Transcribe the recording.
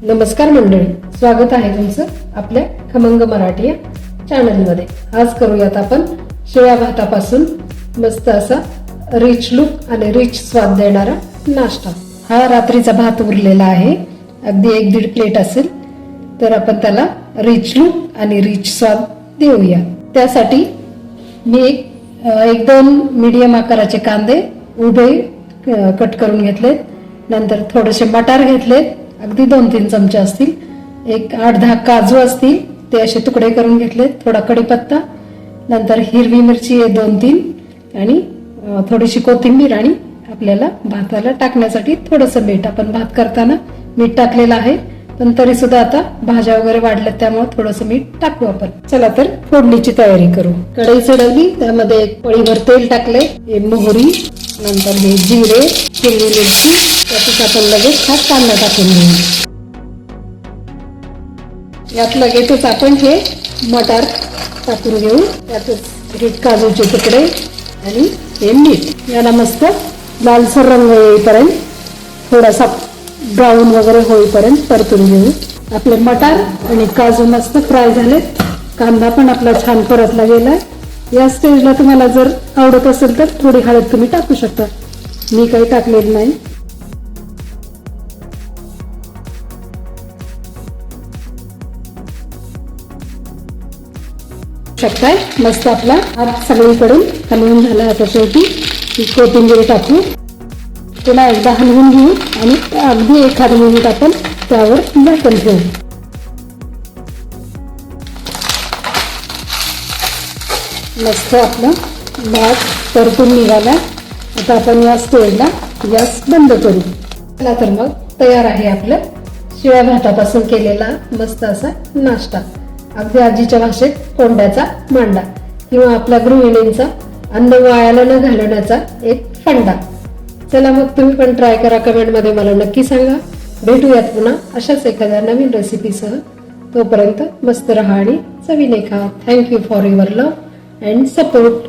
नमस्कार मंडळी, स्वागत आहे तुमचं आपल्या खमंग मराठी चॅनलमध्ये। आज करूयात आपण शिळ्या भातापासून मस्त असा रिच लुक आणि रिच स्वाद देणारा नाश्ता। हा रात्रीचा भात उरलेला आहे, अगदी 1-1.5 प्लेट असेल, तर आपण त्याला रिच लुक आणि रिच स्वाद देऊया। त्यासाठी मी एक 2 मीडियम आकाराचे कांदे उभे कट करून घेतलेत, नंतर थोडेसे मटार घेतलेत, अगदी 2-3 चमचे असतील, एक 8-10 काजू असतील ते असे तुकडे करून घेतलेत, थोडा कढीपत्ता, नंतर हिरवी मिरची 2-3 आणि थोडीशी कोथिंबीर आणि आपल्याला भाताला टाकण्यासाठी थोडंसं मीठ। आपण भात करताना मीठ टाकलेलं आहे, पण तरी सुद्धा आता भाज्या वगैरे वाढल्यात त्यामुळे थोडंसं मीठ टाकू आपण। चला तर फोडणीची तयारी करू। कढई चढवली, त्यामध्ये एक पळीभर तेल टाकले, मोहरी, नंतर हे जिरे, हिरवी मिरची, त्यातच आपण लगेच हा कांदा टाकून घेऊ। यात लगेचच आपण हे मटार टाकून घेऊ, त्यातच हे काजूचे तुकडे आणि हे मीठ। याला मस्त लालसर रंग येईपर्यंत, थोडासा ब्राऊन वगैरे होईपर्यंत परतून घेऊ। आपले मटार आणि काजू मस्त फ्राय झाले, कांदा पण आपला छान परतला गेलाय। या स्टेजला तुम्हाला जर आवडत असेल तर थोडी हळद तुम्ही टाकू शकता, मी काही टाकलेली नाही। शकताय मस्त आपला हात सगळीकडून हलवून झाला। आता शेवटी कोथिंबीर टाकू, त्याला एकदा हलवून घेऊ आणि अगदी 1 मिनिट आपण त्यावर झाकण ठेवू। मस्त आपला भात परतून निघाला। आता आपण या स्टेजला गॅस बंद करू। चला तर मग तयार आहे आपलं शिळ्या भातापासून केलेला मस्त असा नाश्ता, अगदी आजीच्या भाषेत कोंड्याचा मांडा किंवा आपल्या गृहिणींचा अन्न वायाला न घालवण्याचा एक फंडा। चला मग तुम्ही पण ट्राय करा, कमेंटमध्ये मला नक्की सांगा। भेटूयात पुन्हा अशाच एखाद्या नवीन रेसिपीसह। तोपर्यंत मस्त रहा आणि चवीने खा। Thank you for your love and support.